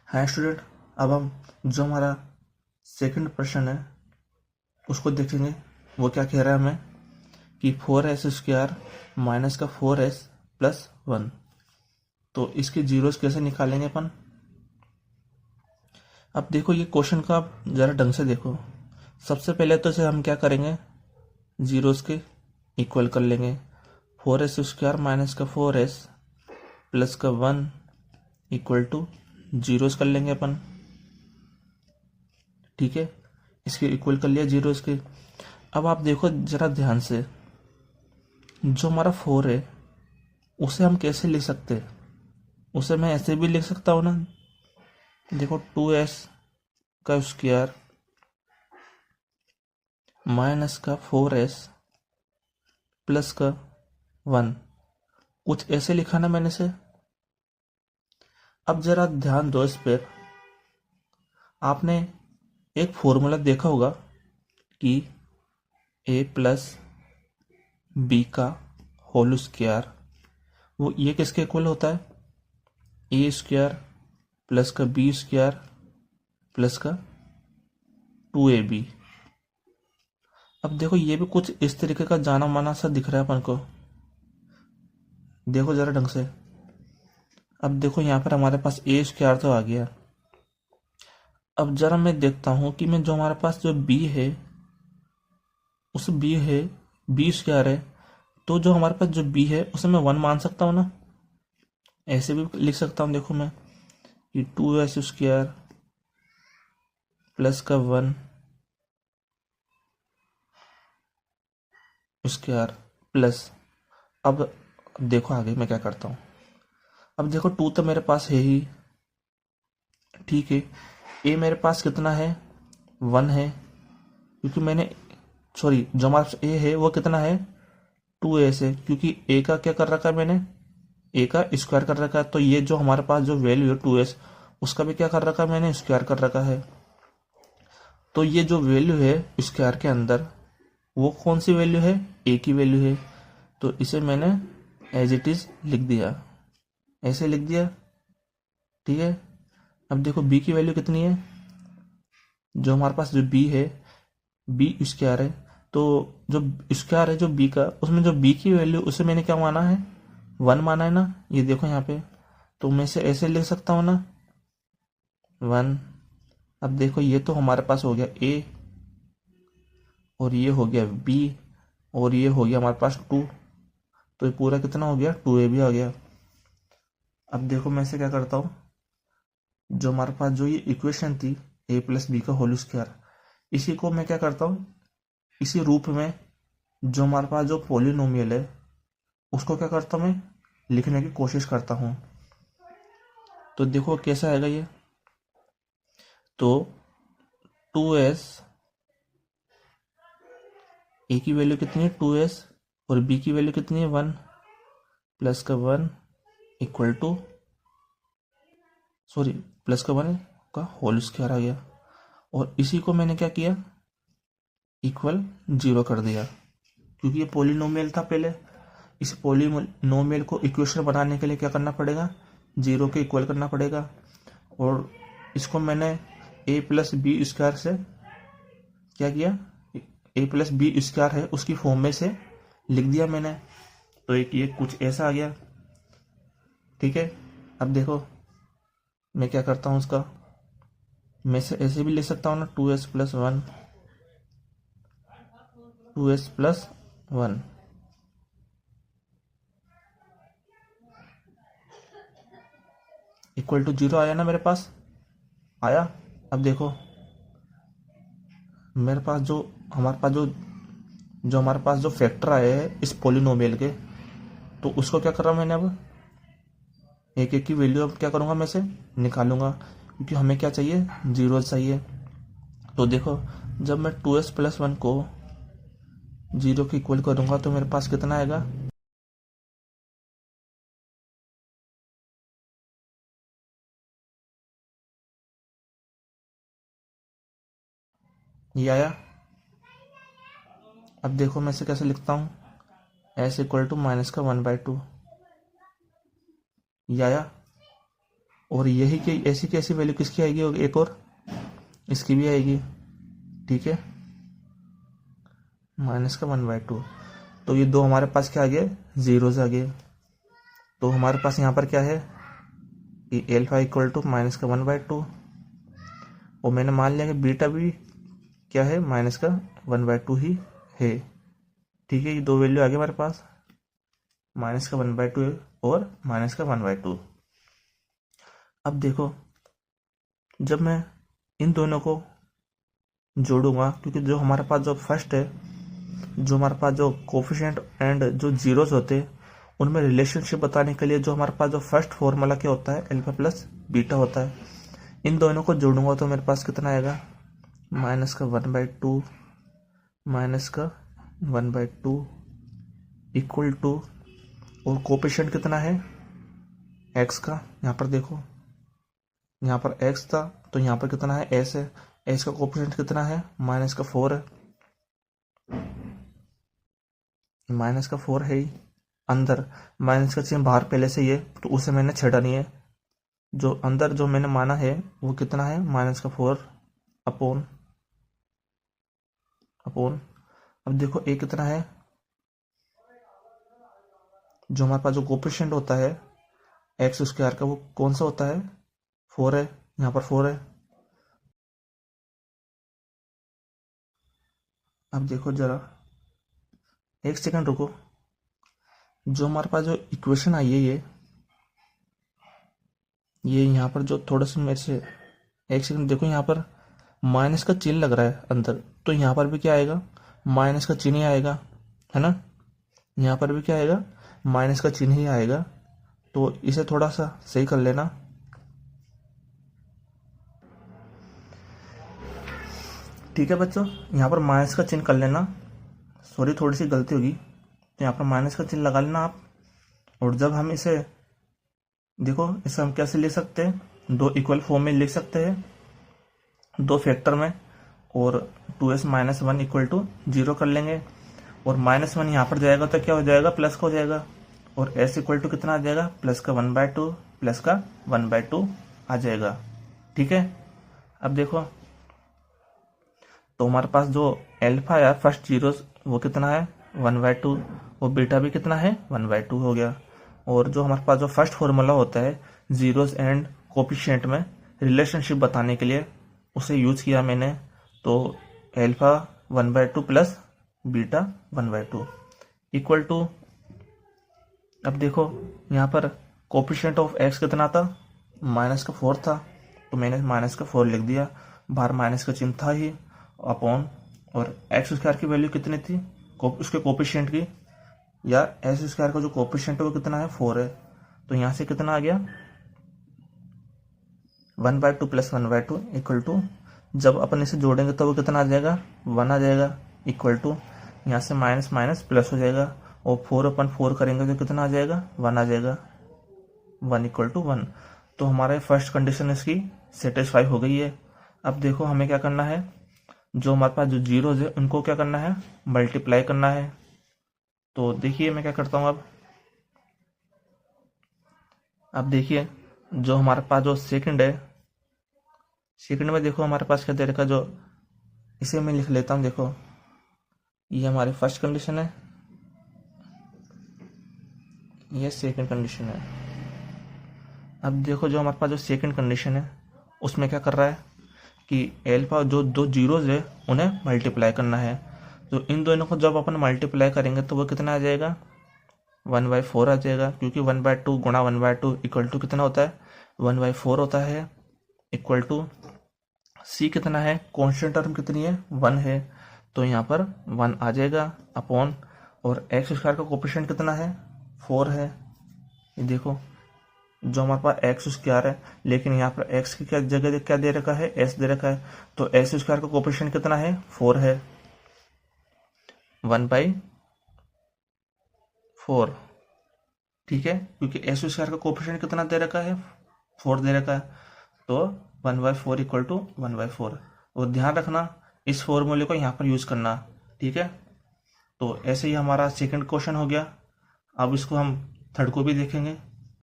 Hi student, अब हम जो हमारा सेकंड प्रश्न है उसको देखेंगे। वो क्या कह रहा है हमें कि 4s² माइनस का 4s प्लस 1। तो इसके जीरोस कैसे निकालेंगे अपन। अब देखो ये क्वेश्चन का आप ज़रा ढंग से देखो। सबसे पहले तो इसे हम क्या करेंगे, जीरोस के इक्वल कर लेंगे। 4s² माइनस का 4s प्लस का 1 इक्वल टू जीरोस कर लेंगे अपन। ठीक है, इसके इक्वल कर लिया जीरोस के। अब आप देखो जरा ध्यान से, जो हमारा 4 है उसे हम कैसे लिख सकते हैं। उसे मैं ऐसे भी लिख सकता हूँ ना, देखो 2s का स्क्वायर माइनस का 4s प्लस का 1, कुछ ऐसे लिखा ना मैंने से। अब जरा ध्यान दो इस पर। आपने एक फॉर्मूला देखा होगा कि a प्लस बी का होल स्क्वायर, वो ये किसके इक्वल होता है, a² प्लस का b² प्लस का 2ab। अब देखो ये भी कुछ इस तरीके का जाना माना सा दिख रहा है अपन को। देखो जरा ढंग से। अब देखो यहाँ पर हमारे पास a² तो आ गया। अब जरा मैं देखता हूँ कि मैं जो हमारे पास जो b है उस b है b² है, तो जो हमारे पास जो b है उसे मैं 1 मान सकता हूँ ना। ऐसे भी लिख सकता हूँ, देखो मैं कि 2s² प्लस का 1 स्क्वायर प्लस। अब देखो आगे मैं क्या करता हूँ। अब देखो 2 तो मेरे पास है ही, ठीक है। ए मेरे पास कितना है, 1 है, क्योंकि मैंने सॉरी जो हमारे पास ए है वो कितना है, 2s है, क्योंकि ए का क्या कर रखा है मैंने, ए का स्क्वायर कर रखा है। तो ये जो हमारे पास जो वैल्यू है 2s, उसका भी क्या कर रखा है मैंने, स्क्वायर कर रखा है। तो ये जो वैल्यू है स्क्वायर के अंदर, वो कौन सी वैल्यू है, ए की वैल्यू है। तो इसे मैंने एज इट इज लिख दिया, ऐसे लिख दिया। ठीक है, अब देखो बी की वैल्यू कितनी है, जो हमारे पास जो बी है, बी स्क्वायर है, तो जो स्क्वायर है जो बी का, उसमें जो बी की वैल्यू उसे मैंने क्या माना है, 1 माना है ना। ये देखो यहाँ पे, तो मैं इसे ऐसे लिख सकता हूँ ना, 1। अब देखो ये तो हमारे पास हो गया ए, और ये हो गया बी, और ये हो गया हमारे पास 2। तो ये पूरा कितना हो गया, 2a भी आ गया। अब देखो मैं इसे क्या करता हूँ, जो हमारे पास जो ये इक्वेशन थी a प्लस बी का होल स्क्वायर, इसी को मैं क्या करता हूँ, इसी रूप में जो हमारे पास जो पॉलिनोमियल है उसको क्या करता हूँ मैं, लिखने की कोशिश करता हूँ। तो देखो कैसा आएगा ये, तो 2s, ए की वैल्यू कितनी है 2s, और बी की वैल्यू कितनी है 1, प्लस का 1 इक्वल टू, सॉरी प्लस का 1 का होल स्क्वायर आ गया। और इसी को मैंने क्या किया, इक्वल 0 कर दिया, क्योंकि ये पॉलिनोमियल था पहले। इस पॉलिनोमियल को इक्वेशन बनाने के लिए क्या करना पड़ेगा, 0 के इक्वल करना पड़ेगा। और इसको मैंने a प्लस बी स्क्वायर से क्या किया, a प्लस बी स्क्वायर है उसकी फॉर्म में से लिख दिया मैंने। तो एक ये कुछ ऐसा आ गया। ठीक है, अब देखो मैं क्या करता हूँ उसका, मैं से ऐसे भी लिख सकता हूँ ना, 2s plus 1, 2s plus 1 equal to 0 आया ना मेरे पास, आया। अब देखो मेरे पास जो हमारे पास जो हमारे पास जो फैक्टर आए हैं इस पोलिनोमियल के, तो उसको क्या कर रहा हूँ मैंने, अब एक एक की वैल्यू अब क्या करूँगा, मैं से निकालूंगा, क्योंकि हमें क्या चाहिए, 0 चाहिए। तो देखो जब मैं 2s प्लस 1 को 0 के इक्वल करूँगा तो मेरे पास कितना आएगा, ये आया। अब देखो मैं इसे कैसे लिखता हूँ, s इक्वल टू माइनस का 1/2, ये आया। और यही कि ऐसी की ऐसी वैल्यू किसकी आएगी, एक और इसकी भी आएगी, ठीक है, -1/2। तो ये दो हमारे पास क्या आ गया, जीरोज आ गए। तो हमारे पास यहाँ पर क्या है कि एल्फा इक्वल टू -1/2, और मैंने मान लिया कि बीटा भी क्या है, -1/2 ही है, ठीक है। ये दो वैल्यू आ गए हमारे पास, -1/2 और -1/2। अब देखो, जब मैं इन दोनों को जोड़ूंगा, क्योंकि जो हमारे पास जो फर्स्ट है, जो हमारे पास जो कोफिशिएंट एंड जो जीरोस होते हैं, उनमें रिलेशनशिप बताने के लिए जो हमारे पास जो फर्स्ट फॉर्मूला क्या होता है, अल्फा प्लस बीटा होता है। इन दोनों को जोड़ूंगा तो मेरे पास कितना आएगा, -1/2 -1/2 इक्वल टू, और कोफिशिएंट कितना है एक्स का, यहाँ पर देखो, यहाँ पर एक्स था तो यहाँ पर कितना है, एस है। एस का कोफिशिएंट कितना है, -4 है, -4 है ही। अंदर माइनस का चिन्ह बाहर पहले से ही है, तो उसे मैंने छेड़ा नहीं है। जो अंदर जो मैंने माना है वो कितना है, -4 अपॉन अपॉन। अब देखो ए कितना है, जो हमारे पास जो कोफिशिएंट होता है एक्स स्क्वायर का, वो कौन सा होता है, 4 है, यहाँ पर 4 है। अब देखो जरा, एक सेकंड रुको, जो हमारे पास जो इक्वेशन आई है, ये यहाँ पर जो थोड़ा सा मेरे से, एक सेकंड देखो, यहाँ पर माइनस का चिन्ह लग रहा है अंदर, तो यहाँ पर भी क्या आएगा, माइनस का चिन्ह ही आएगा, है ना। यहाँ पर भी क्या आएगा, माइनस का चिन्ह ही आएगा। तो इसे थोड़ा सा सही कर लेना। ठीक है बच्चों, यहाँ पर माइनस का चिन्ह कर लेना, सॉरी थोड़ी सी गलती होगी, तो यहाँ पर माइनस का चिन्ह लगा लेना आप। और जब हम इसे देखो, इसे हम कैसे लिख सकते हैं, दो इक्वल फॉर्म में लिख सकते हैं, दो फैक्टर में, और 2s - 1 इक्वल टू 0 कर लेंगे, और -1 यहाँ पर जाएगा तो क्या हो जाएगा, प्लस का हो जाएगा, और s इक्वल टू कितना आ जाएगा, प्लस का 1/2, प्लस का 1/2 आ जाएगा, ठीक है। अब देखो, तो हमारे पास जो एल्फा या फर्स्ट जीरो वो कितना है, 1/2, और बीटा भी कितना है, 1/2 हो गया। और जो हमारे पास जो फर्स्ट फॉर्मूला होता है जीरोस एंड कोफिशिएंट में रिलेशनशिप बताने के लिए, उसे यूज किया मैंने। तो alpha 1/2 plus beta 1/2 equal to, अब देखो यहाँ पर कोफिशिएंट ऑफ एक्स कितना था, -4 था, तो मैंने -4 लिख दिया, बाहर माइनस का चिन्ह था ही, अपॉन, और एक्स स्क्वायर की वैल्यू कितनी थी, उसके कोफिशिएंट की, या एस स्क्वायर का जो कोफिशिएंट है वो कितना है, 4 है। तो यहाँ से कितना आ गया, 1/2 प्लस 1/2 इक्वल टू, जब अपन इसे जोड़ेंगे तो वो कितना आ जाएगा, 1 आ जाएगा, इक्वल टू, यहाँ से माइनस माइनस प्लस हो जाएगा, और 4/4 करेंगे तो कितना आ जाएगा, 1 आ जाएगा, 1 इक्वल टू 1। तो हमारे फर्स्ट कंडीशन इसकी सेटिस्फाई हो गई है। अब देखो हमें क्या करना है, जो हमारे पास जो जीरोज है उनको क्या करना है, मल्टीप्लाई करना है। तो देखिए मैं क्या करता हूँ, अब देखिए, जो हमारे पास जो सेकंड है, सेकंड में देखो हमारे पास क्या दे रखा, जो इसे मैं लिख लेता हूँ, देखो ये हमारी फर्स्ट कंडीशन है, ये सेकंड कंडीशन है। अब देखो जो हमारे पास जो सेकंड कंडीशन है उसमें क्या कर रहा है कि एल्फा जो दो जीरोज है उन्हें मल्टीप्लाई करना है। तो इन दोनों को जब अपन मल्टीप्लाई करेंगे तो वो कितना आ जाएगा, 1/4 आ जाएगा, क्योंकि 1/2 गुणा 1/2 इक्वल टू कितना होता है, 1/4 होता है, इक्वल टू सी कितना है, कांस्टेंट टर्म कितनी है, 1 है, तो यहाँ पर 1 आ जाएगा, अपॉन, और एक्स स्क्वायर का कोफिशिएंट कितना है, 4 है। ये देखो जो हमारे पास एक्स स्क्वायर है, लेकिन यहाँ पर एक्स की क्या जगह क्या दे रखा है, एस दे रखा है, तो एक्स स्क्वायर का कोफिशिएंट कितना है, 4 है, 1/4, ठीक है, क्योंकि एक्स स्क्वायर का कोफिशिएंट कितना दे रखा है, 4 दे रखा है, तो 1/4 इक्वल टू 1/4। और ध्यान रखना इस फॉर्मूले को यहाँ पर यूज करना, ठीक है। तो ऐसे ही हमारा सेकंड क्वेश्चन हो गया। अब इसको हम थर्ड को भी देखेंगे।